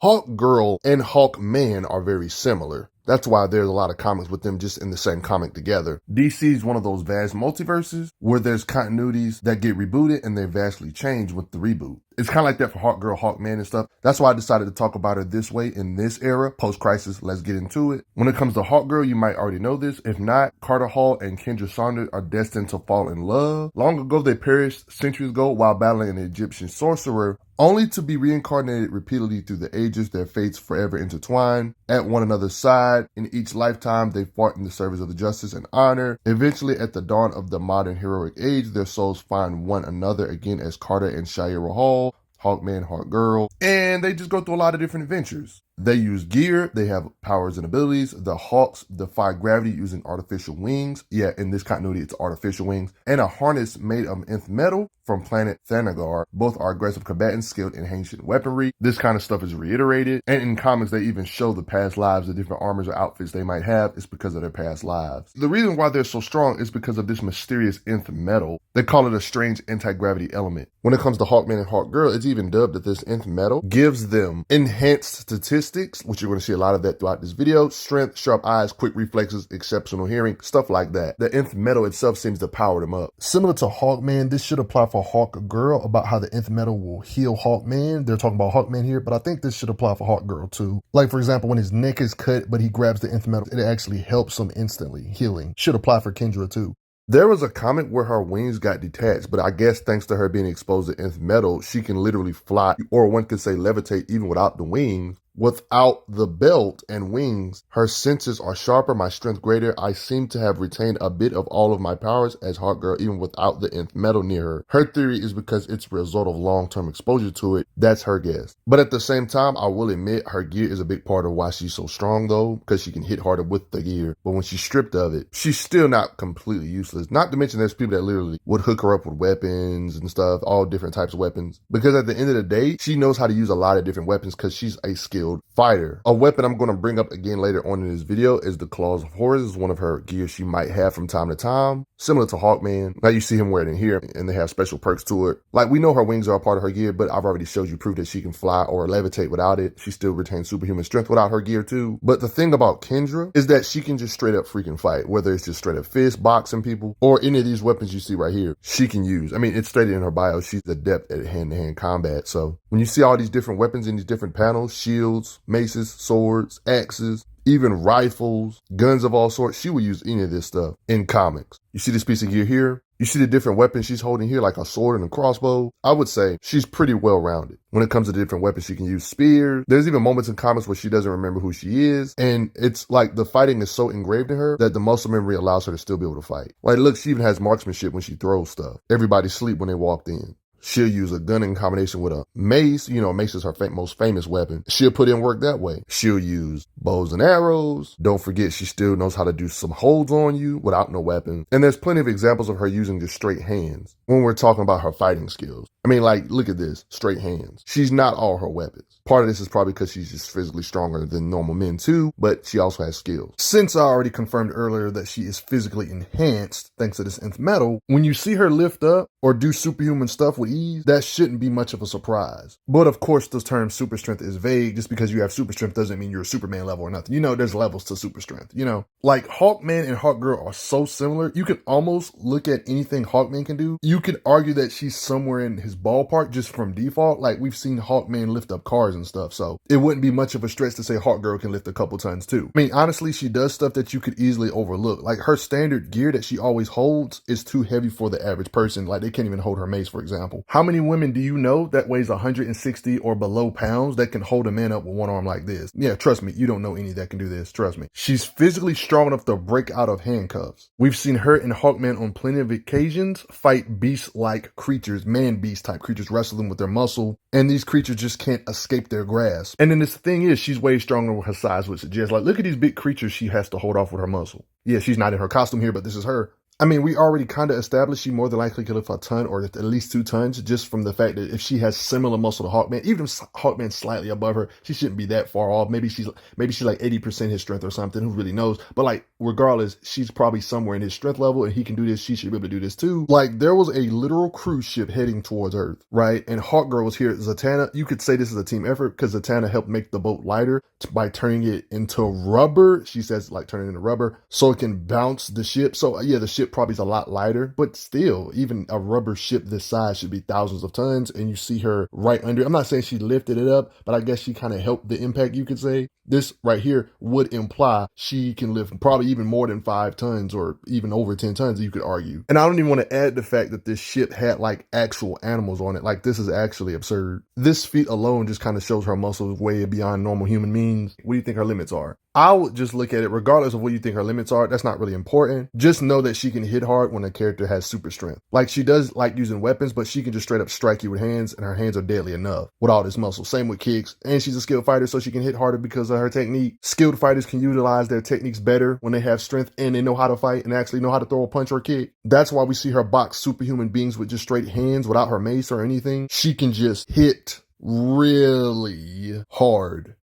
Hawkgirl and Hawkman are very similar. That's why there's a lot of comics with them just in the same comic together. DC is one of those vast multiverses where there's continuities that get rebooted and they vastly change with the reboot. It's kind of like that for Hawkgirl, Hawkman and stuff. That's why I decided to talk about her this way in this era, post-crisis. Let's get into it. When it comes to Hawkgirl, you might already know this. If not, Carter Hall and Kendra Saunders are destined to fall in love. Long ago, they perished centuries ago while battling an Egyptian sorcerer, only to be reincarnated repeatedly through the ages, their fates forever intertwined. At one another's side, in each lifetime, they fought in the service of the justice and honor. Eventually, at the dawn of the modern heroic age, their souls find one another again as Carter and Shira Hall, Hawkman, Hawkgirl, and they just go through a lot of different adventures. They use gear, they have powers and abilities. The Hawks defy gravity using artificial wings. Yeah, in this continuity, it's artificial wings. And a harness made of Nth Metal from planet Thanagar. Both are aggressive combatants skilled in ancient weaponry. This kind of stuff is reiterated. And in comics, they even show the past lives, the different armors or outfits they might have. It's because of their past lives. The reason why they're so strong is because of this mysterious Nth Metal. They call it a strange anti-gravity element. When it comes to Hawkman and Hawkgirl, it's even dubbed that this Nth Metal gives them enhanced statistics, which you're going to see a lot of that throughout this video. Strength, sharp eyes, quick reflexes, exceptional hearing, stuff like that. The Nth Metal itself seems to power them up. Similar to Hawkman, this should apply for Hawkgirl about how the Nth Metal will heal Hawkman. They're talking about Hawkman here, but I think this should apply for Hawkgirl too. Like, for example, when his neck is cut, but he grabs the Nth Metal, it actually helps him instantly. Healing. Should apply for Kendra too. There was a comic where her wings got detached, but I guess thanks to her being exposed to Nth Metal, she can literally fly, or one could say levitate even without the wings. Without the belt and wings, her senses are sharper, my strength greater. I seem to have retained a bit of all of my powers as Hawkgirl even without the Nth Metal near her. Her theory is because it's a result of long-term exposure to it. That's her guess. But at the same time, I will admit her gear is a big part of why she's so strong though, because she can hit harder with the gear. But when she's stripped of it, she's still not completely useless. Not to mention there's people that literally would hook her up with weapons and stuff, all different types of weapons. Because at the end of the day, she knows how to use a lot of different weapons because she's a skilled fighter. A weapon I'm going to bring up again later on in this video is the Claw of Horus. Is one of her gears she might have from time to time. Similar to Hawkman. Now you see him wearing it here and they have special perks to it. Like, we know her wings are a part of her gear, but I've already showed you proof that she can fly or levitate without it. She still retains superhuman strength without her gear too. But the thing about Kendra is that she can just straight up freaking fight, whether it's just straight up fist, boxing people, or any of these weapons you see right here, she can use. I mean, it's stated in her bio, she's adept at hand-to-hand combat. So when you see all these different weapons in these different panels, shields, maces, swords, axes, even rifles, guns of all sorts, she will use any of this stuff in comics. You see this piece of gear here? You see the different weapons she's holding here, like a sword and a crossbow? I would say she's pretty well-rounded. When it comes to the different weapons, she can use spears. There's even moments in comics where she doesn't remember who she is. And it's like the fighting is so engraved in her that the muscle memory allows her to still be able to fight. Like, look, she even has marksmanship when she throws stuff. Everybody sleep when they walked in. She'll use a gun in combination with a mace. You know, mace is her most famous weapon. She'll put in work that way. She'll use bows and arrows. Don't forget, she still knows how to do some holds on you without no weapon. And there's plenty of examples of her using just straight hands when we're talking about her fighting skills. I mean, like, look at this, straight hands. She's not all her weapons. Part of this is probably because she's just physically stronger than normal men too, but she also has skills. Since I already confirmed earlier that she is physically enhanced thanks to this Nth Metal, when you see her lift up or do superhuman stuff with ease, that shouldn't be much of a surprise. But of course, the term super strength is vague. Just because you have super strength doesn't mean you're a Superman level or nothing. You know, there's levels to super strength, you know. Like, Hawkman and Hawkgirl are so similar. You can almost look at anything Hawkman can do. You could argue that she's somewhere in his ballpark just from default. Like, we've seen Hawkman lift up cars and stuff, so it wouldn't be much of a stretch to say Hawkgirl can lift a couple tons too. I mean, honestly, she does stuff that you could easily overlook. Like, her standard gear that she always holds is too heavy for the average person. Like, they can't even hold her mace, for example. How many women do you know that weighs 160 or below pounds that can hold a man up with one arm like this? Yeah, trust me, you don't know any that can do this, trust me. She's physically strong enough to break out of handcuffs. We've seen her and Hawkman on plenty of occasions fight beast-like creatures, man-beast type creatures, wrestle them with their muscle, and these creatures just can't escape their grasp. And then this thing is, she's way stronger with her size would suggest. Like, look at these big creatures she has to hold off with her muscle. Yeah, she's not in her costume here, but this is her. I mean, we already kind of established she more than likely could lift a ton or at least 2 tons just from the fact that if she has similar muscle to Hawkman, even if Hawkman's slightly above her, she shouldn't be that far off. Maybe she's like 80% his strength or something. Who really knows? But like, regardless, she's probably somewhere in his strength level and he can do this. She should be able to do this too. Like, there was a literal cruise ship heading towards Earth, right? And Hawkgirl was here. Zatanna, you could say this is a team effort because Zatanna helped make the boat lighter by turning it into rubber. She says like turning it into rubber so it can bounce the ship. So yeah, the ship probably is a lot lighter, but still, even a rubber ship this size should be thousands of tons. And you see her right under. I'm not saying she lifted it up, but I guess she kind of helped the impact, you could say. This right here would imply she can lift probably even more than 5 tons or even over 10 tons, you could argue. And I don't even want to add the fact that this ship had like actual animals on it. Like, this is actually absurd. This feat alone just kind of shows her muscles way beyond normal human means. What do you think her limits are? I would just look at it, regardless of what you think her limits are, that's not really important. Just know that she can hit hard when a character has super strength. Like, she does like using weapons, but she can just straight up strike you with hands, and her hands are deadly enough with all this muscle. Same with kicks. And she's a skilled fighter, so she can hit harder because of her technique. Skilled fighters can utilize their techniques better when they have strength and they know how to fight and actually know how to throw a punch or kick. That's why we see her box superhuman beings with just straight hands without her mace or anything. She can just hit really hard.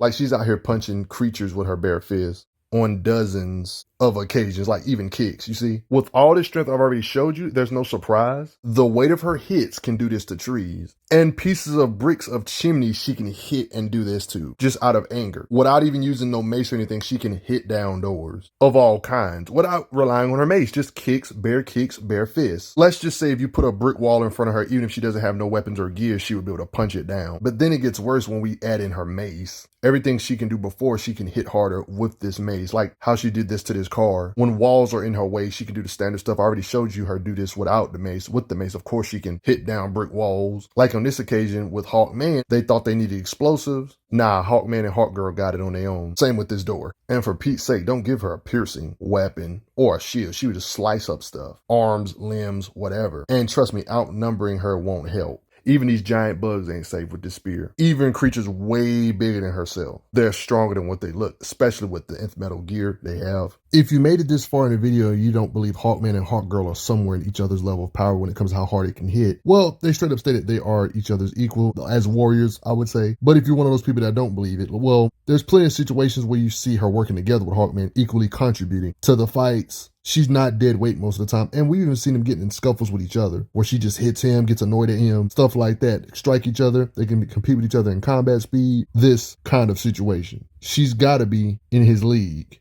Like, she's out here punching creatures with her bare fist on dozens of occasions, like even kicks, you see? With all this strength I've already showed you, there's no surprise. The weight of her hits can do this to trees. And pieces of bricks of chimneys she can hit and do this to, just out of anger. Without even using no mace or anything, she can hit down doors of all kinds without relying on her mace. Just kicks, bare fists. Let's just say if you put a brick wall in front of her, even if she doesn't have no weapons or gear, she would be able to punch it down. But then it gets worse when we add in her mace. Everything she can do before, she can hit harder with this mace. Like how she did this to this car. When walls are in her way, she can do the standard stuff. I already showed you her do this without the mace. With the mace, of course, she can hit down brick walls. Like on this occasion with Hawkman, they thought they needed explosives. Nah, Hawkman and Hawkgirl got it on their own. Same with this door. And for Pete's sake, don't give her a piercing weapon or a shield. She would just slice up stuff. Arms, limbs, whatever. And trust me, outnumbering her won't help. Even these giant bugs ain't safe with this spear. Even creatures way bigger than herself, they're stronger than what they look, especially with the Nth Metal gear they have. If you made it this far in the video and you don't believe Hawkman and Hawkgirl are somewhere in each other's level of power when it comes to how hard it can hit, well, they straight up stated they are each other's equal as warriors, I would say. But if you're one of those people that don't believe it, well, there's plenty of situations where you see her working together with Hawkman, equally contributing to the fights. She's not dead weight most of the time. And we've even seen them getting in scuffles with each other where she just hits him, gets annoyed at him, stuff like that. Strike each other. They can compete with each other in combat speed. This kind of situation. She's got to be in his league.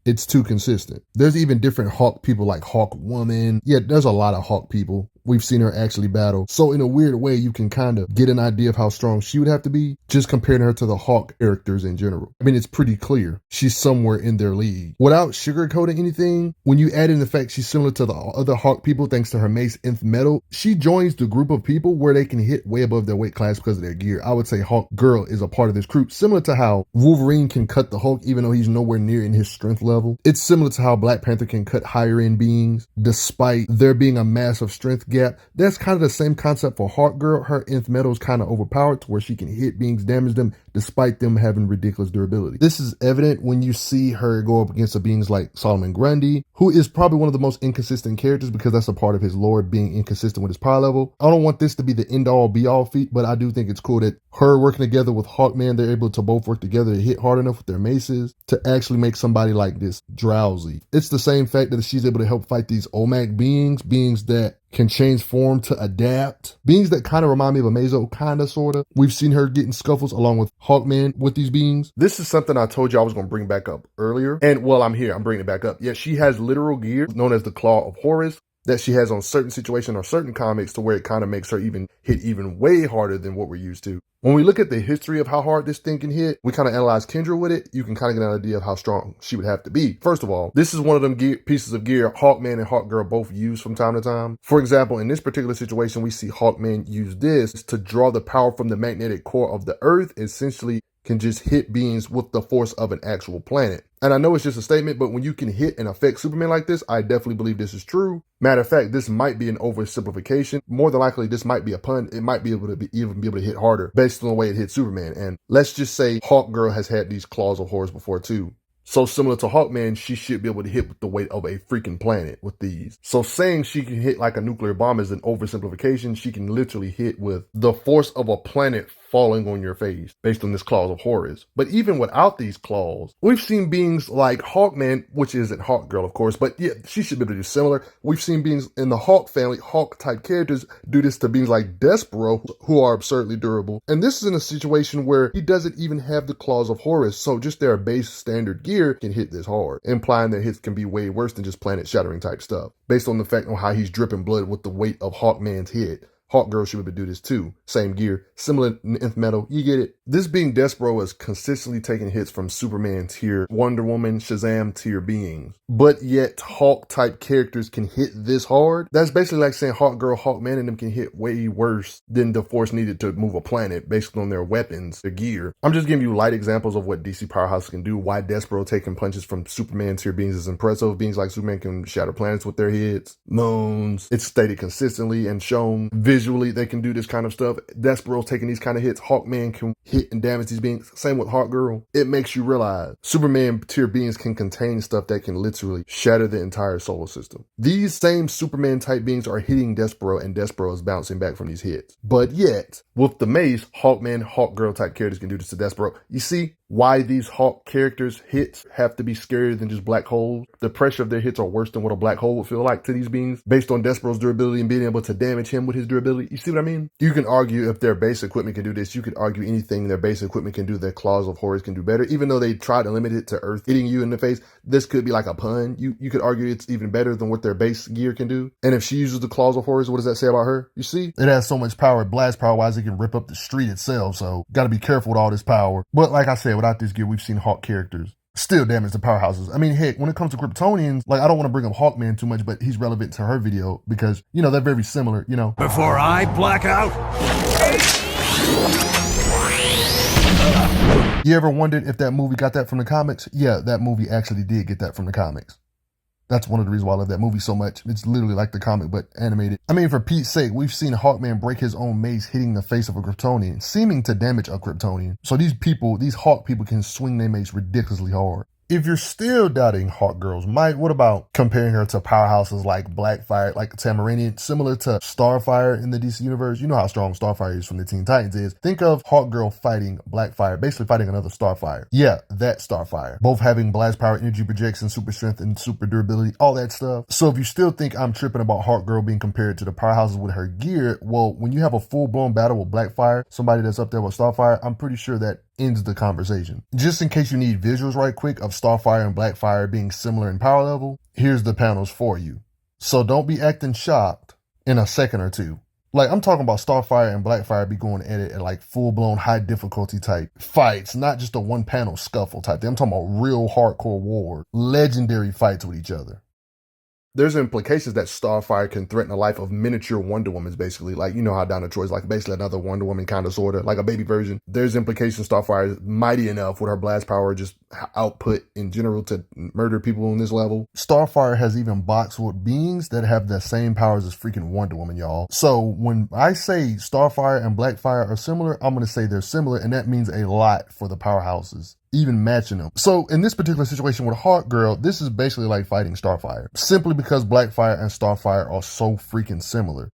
It's too consistent. There's even different Hawk people like Hawk Woman. Yeah, there's a lot of Hawk people. We've seen her actually battle. So in a weird way, you can kind of get an idea of how strong she would have to be just comparing her to the Hawk characters in general. I mean, it's pretty clear she's somewhere in their league. Without sugarcoating anything, when you add in the fact she's similar to the other Hawk people thanks to her mace Nth Metal, she joins the group of people where they can hit way above their weight class because of their gear. I would say Hawkgirl is a part of this group, similar to how Wolverine can cut the Hulk even though he's nowhere near in his strength level. It's similar to how Black Panther can cut higher end beings despite there being a massive strength gap. That's kind of the same concept for Hawkgirl. Her Nth Metal is kind of overpowered to where she can hit beings, damage them, despite them having ridiculous durability. This is evident when you see her go up against the beings like Solomon Grundy, who is probably one of the most inconsistent characters because that's a part of his lore, being inconsistent with his power level. I don't want this to be the end-all be-all feat, but I do think it's cool that her working together with Hawkman, they're able to both work together to hit hard enough with their maces to actually make somebody like this drowsy. It's the same fact that she's able to help fight these OMAC beings that can change form to adapt. Beings that kind of remind me of a Mazo, kind of, sort of. We've seen her get in scuffles along with Hawkman with these beings. This is something I told you I was going to bring back up earlier. And, well, I'm here. I'm bringing it back up. Yeah, she has literal gear known as the Claw of Horus that she has on certain situations or certain comics to where it kind of makes her even hit even way harder than what we're used to. When we look at the history of how hard this thing can hit, we kind of analyze Kendra with it. You can kind of get an idea of how strong she would have to be. First of all, this is one of them pieces of gear Hawkman and Hawkgirl both use from time to time. For example, in this particular situation, we see Hawkman use this to draw the power from the magnetic core of the Earth, essentially can just hit beings with the force of an actual planet. And I know it's just a statement, but when you can hit and affect Superman like this, I definitely believe this is true. Matter of fact, this might be an oversimplification. More than likely, this might be a pun. It might be able to even be able to hit harder based on the way it hit Superman. And let's just say Hawkgirl has had these Claws of Horus before too. So similar to Hawkman, she should be able to hit with the weight of a freaking planet with these. So saying she can hit like a nuclear bomb is an oversimplification. She can literally hit with the force of a planet falling on your face based on this Claw of Horus. But even without these claws, we've seen beings like Hawkman, which isn't Hawkgirl, of course, but yeah, she should be able to do similar. We've seen beings in the Hawk family, Hawk type characters, do this to beings like Despero, who are absurdly durable. And this is in a situation where he doesn't even have the Claws of Horus, so just their base standard gear can hit this hard, implying that hits can be way worse than just planet shattering type stuff, based on the fact on how he's dripping blood with the weight of Hawkman's hit. Hawkgirl should be able to do this too. Same gear, similar Nth Metal, you get it. This being Despero is consistently taking hits from Superman tier, Wonder Woman, Shazam tier beings. But yet Hawk type characters can hit this hard? That's basically like saying Hawkgirl, Hawkman and them can hit way worse than the force needed to move a planet based on their weapons, their gear. I'm just giving you light examples of what DC Powerhouse can do, why Despero taking punches from Superman tier beings is impressive. Beings like Superman can shatter planets with their hits, moons. It's stated consistently and shown visually they can do this kind of stuff. Despero taking these kind of hits. Hawkman can hit and damage these beings. Same with Hawkgirl. It makes you realize Superman tier beings can contain stuff that can literally shatter the entire solar system. These same Superman type beings are hitting Despero, and Despero is bouncing back from these hits. But yet, with the mace, Hawkman, Hawkgirl type characters can do this to Despero. You see why these Hawk characters' hits have to be scarier than just black holes? The pressure of their hits are worse than what a black hole would feel like to these beings, based on Despero's durability and being able to damage him with his durability. You see what I mean? You can argue if their base equipment can do this, you could argue anything their base equipment can do, their Claws of Horus can do better. Even though they tried to limit it to Earth hitting you in the face, this could be like a pun. You could argue it's even better than what their base gear can do. And if she uses the Claws of Horus, what does that say about her? You see? It has so much power, blast power wise, it can rip up the street itself. So gotta be careful with all this power. But like I said, without this gear, we've seen Hawk characters still damage the powerhouses. I mean, heck, when it comes to Kryptonians, like, I don't want to bring up Hawkman too much, but he's relevant to her video because, you know, they're very similar, you know. Before I black out. You ever wondered if that movie got that from the comics? Yeah, that movie actually did get that from the comics. That's one of the reasons why I love that movie so much. It's literally like the comic, but animated. I mean, for Pete's sake, we've seen Hawkman break his own mace hitting the face of a Kryptonian, seeming to damage a Kryptonian. So these people, these Hawk people can swing their mace ridiculously hard. If you're still doubting Hawkgirl's might, what about comparing her to powerhouses like Blackfire, like Tamarinian, similar to Starfire in the DC universe? You know how strong Starfire is from the Teen Titans is. Think of Hawkgirl fighting Blackfire, basically fighting another Starfire. Yeah, that Starfire. Both having blast power, energy projection, super strength, and super durability, all that stuff. So if you still think I'm tripping about Hawkgirl being compared to the powerhouses with her gear, well, when you have a full-blown battle with Blackfire, somebody that's up there with Starfire, I'm pretty sure that ends the conversation. Just in case you need visuals right quick of Starfire and Blackfire being similar in power level, here's the panels for you. So don't be acting shocked in a second or two. Like, I'm talking about Starfire and Blackfire be going at it at like full-blown high difficulty type fights, not just a one-panel scuffle type thing. I'm talking about real hardcore war, legendary fights with each other. There's implications that Starfire can threaten the life of miniature Wonder Womans, basically. Like, you know how Donna Troy's like basically another Wonder Woman, kind of, sort of, like a baby version. There's implications Starfire is mighty enough with her blast power, just output in general, to murder people on this level. Starfire has even boxed with beings that have the same powers as freaking Wonder Woman, y'all. So when I say Starfire and Blackfire are similar, I'm going to say they're similar, and that means a lot for the powerhouses, even matching them. So in this particular situation with Hawkgirl, this is basically like fighting Starfire, simply because Blackfire and Starfire are so freaking similar.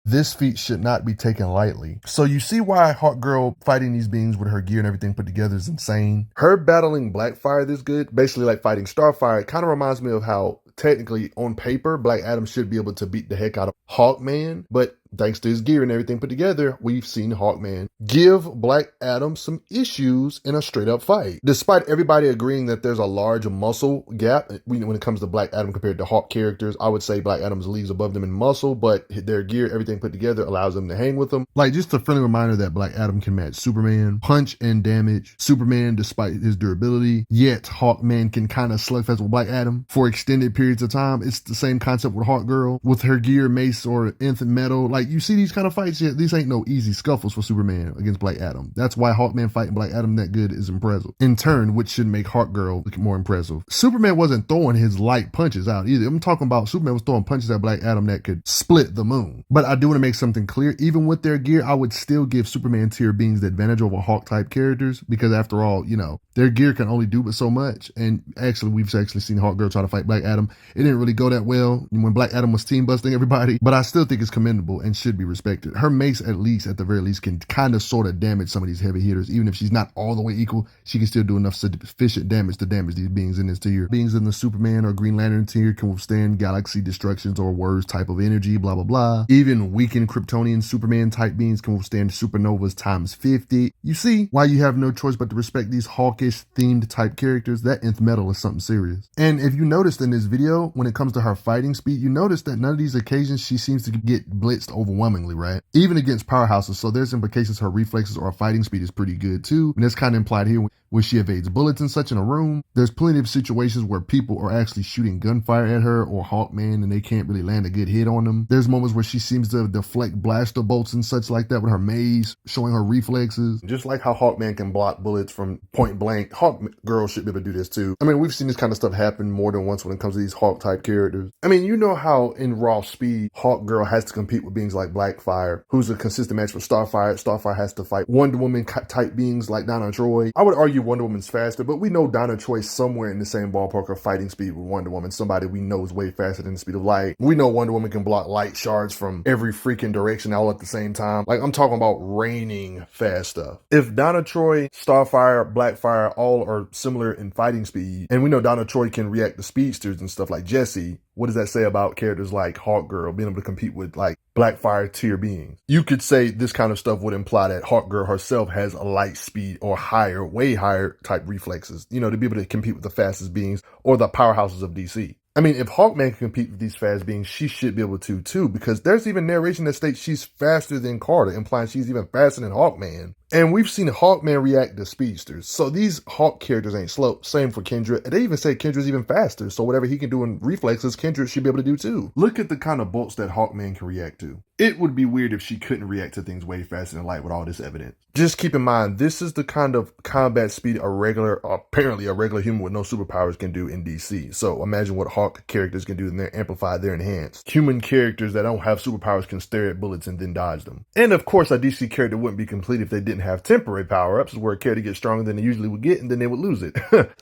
This feat should not be taken lightly. So you see why Hawkgirl fighting these beings with her gear and everything put together is insane. Her battling Blackfire this good, basically like fighting Starfire, kind of reminds me of how technically on paper Black Adam should be able to beat the heck out of Hawkman, but thanks to his gear and everything put together, we've seen Hawkman give Black Adam some issues in a straight up fight. Despite everybody agreeing that there's a large muscle gap when it comes to Black Adam compared to Hawk characters, I would say Black Adam's leagues above them in muscle, but their gear, everything put together, allows them to hang with them. Like, just a friendly reminder that Black Adam can match Superman, punch and damage Superman despite his durability, yet Hawkman can kind of slugfest with Black Adam for extended periods periods of time. It's the same concept with Hawkgirl, with her gear, mace, or Nth Metal. Like, you see these kind of fights, yeah, these ain't no easy scuffles for Superman against Black Adam. That's why Hawkman fighting Black Adam that good is impressive. In turn, which should make Hawkgirl look more impressive. Superman wasn't throwing his light punches out either. I'm talking about Superman was throwing punches at Black Adam that could split the moon. But I do want to make something clear. Even with their gear, I would still give Superman tier beings the advantage over Hawk type characters, because after all, you know, their gear can only do but so much. And actually, we've actually seen Hawkgirl try to fight Black Adam. It didn't really go that well when Black Adam was team busting everybody, but I still think it's commendable and should be respected. Her mace, at the very least, can kind of sort of damage some of these heavy hitters. Even if she's not all the way equal, she can still do enough sufficient damage to damage these beings in this tier. Beings in the Superman or Green Lantern tier can withstand galaxy destructions or worse type of energy, blah, blah, blah. Even weakened Kryptonian Superman type beings can withstand supernovas times 50. You see why you have no choice but to respect these hawkish themed type characters. That Nth Metal is something serious. And if you noticed in this video, when it comes to her fighting speed, you notice that none of these occasions she seems to get blitzed overwhelmingly, right? Even against powerhouses. So there's implications her reflexes or fighting speed is pretty good too. And that's kind of implied here when she evades bullets and such in a room. There's plenty of situations where people are actually shooting gunfire at her or Hawkman and they can't really land a good hit on them. There's moments where she seems to deflect blaster bolts and such like that with her maze, showing her reflexes. Just like how Hawkman can block bullets from point blank, Hawkgirl should be able to do this too. I mean, we've seen this kind of stuff happen more than once when it comes to these Hawk type characters. I mean, you know how in raw speed, Hawkgirl has to compete with beings like Blackfire, who's a consistent match for Starfire. Starfire has to fight Wonder Woman type beings like Donna Troy. I would argue Wonder Woman's faster, but we know Donna Troy's somewhere in the same ballpark of fighting speed with Wonder Woman. Somebody we know is way faster than the speed of light. We know Wonder Woman can block light shards from every freaking direction all at the same time. Like, I'm talking about raining fast stuff. If Donna Troy, Starfire, Blackfire all are similar in fighting speed, and we know Donna Troy can react to speedsters and stuff like Jessie, what does that say about characters like Hawkgirl being able to compete with like Blackfire tier beings? You could say this kind of stuff would imply that Hawkgirl herself has a light speed or higher, way higher type reflexes, you know, to be able to compete with the fastest beings or the powerhouses of DC. I mean, if Hawkman can compete with these fast beings, she should be able to too, because there's even narration that states she's faster than Carter, implying she's even faster than Hawkman. And we've seen Hawkman react to speedsters. So these Hawk characters ain't slow. Same for Kendra. And they even say Kendra's even faster. So whatever he can do in reflexes, Kendra should be able to do too. Look at the kind of bolts that Hawkman can react to. It would be weird if she couldn't react to things way faster than light with all this evidence. Just keep in mind, this is the kind of combat speed apparently a regular human with no superpowers can do in DC. So imagine what Hawk characters can do and they're amplified, they're enhanced. Human characters that don't have superpowers can stare at bullets and then dodge them. And of course, a DC character wouldn't be complete if they didn't have temporary power-ups, where a character gets stronger than they usually would get and then they would lose it.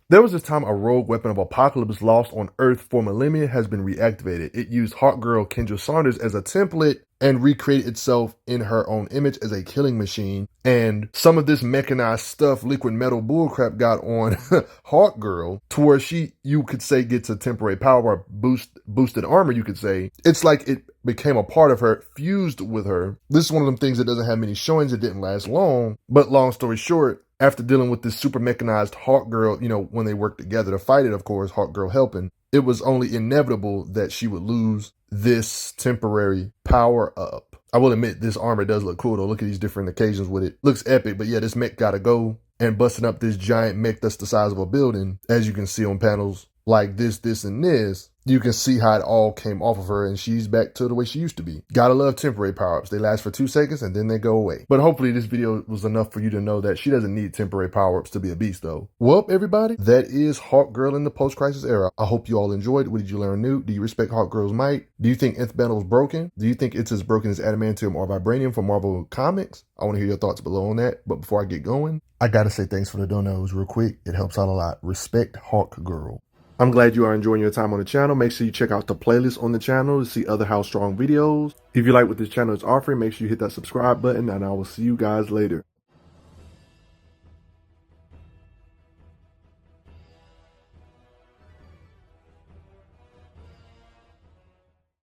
There was this time a rogue weapon of Apocalypse lost on Earth for millennia has been reactivated. It used Hawkgirl Kendra Saunders as a template and recreate itself in her own image as a killing machine. And some of this mechanized stuff, liquid metal bullcrap, got on Hawkgirl to where she, you could say, gets a temporary power or boosted armor, you could say. It's like it became a part of her, fused with her. This is one of them things that doesn't have many showings. It didn't last long. But long story short, after dealing with this super mechanized Hawkgirl, you know, when they worked together to fight it, of course, Hawkgirl helping, it was only inevitable that she would lose this temporary power up. I will admit, this armor does look cool though. Look at these different occasions with it. Looks epic, but yeah, this mech gotta go. And busting up this giant mech that's the size of a building, as you can see on panels like this, and this, you can see how it all came off of her and she's back to the way she used to be. Gotta love temporary power-ups. They last for 2 seconds and then they go away. But hopefully this video was enough for you to know that she doesn't need temporary power-ups to be a beast though. Well, everybody, that is Hawkgirl in the post-crisis era. I hope you all enjoyed. What did you learn new? Do you respect Hawkgirl's might? Do you think Nth Metal is broken? Do you think it's as broken as adamantium or vibranium from Marvel Comics? I want to hear your thoughts below on that. But before I get going, I gotta say thanks for the donos real quick. It helps out a lot. Respect Hawkgirl. I'm glad you are enjoying your time on the channel. Make sure you check out the playlist on the channel to see other How Strong videos. If you like what this channel is offering, make sure you hit that subscribe button and I will see you guys later.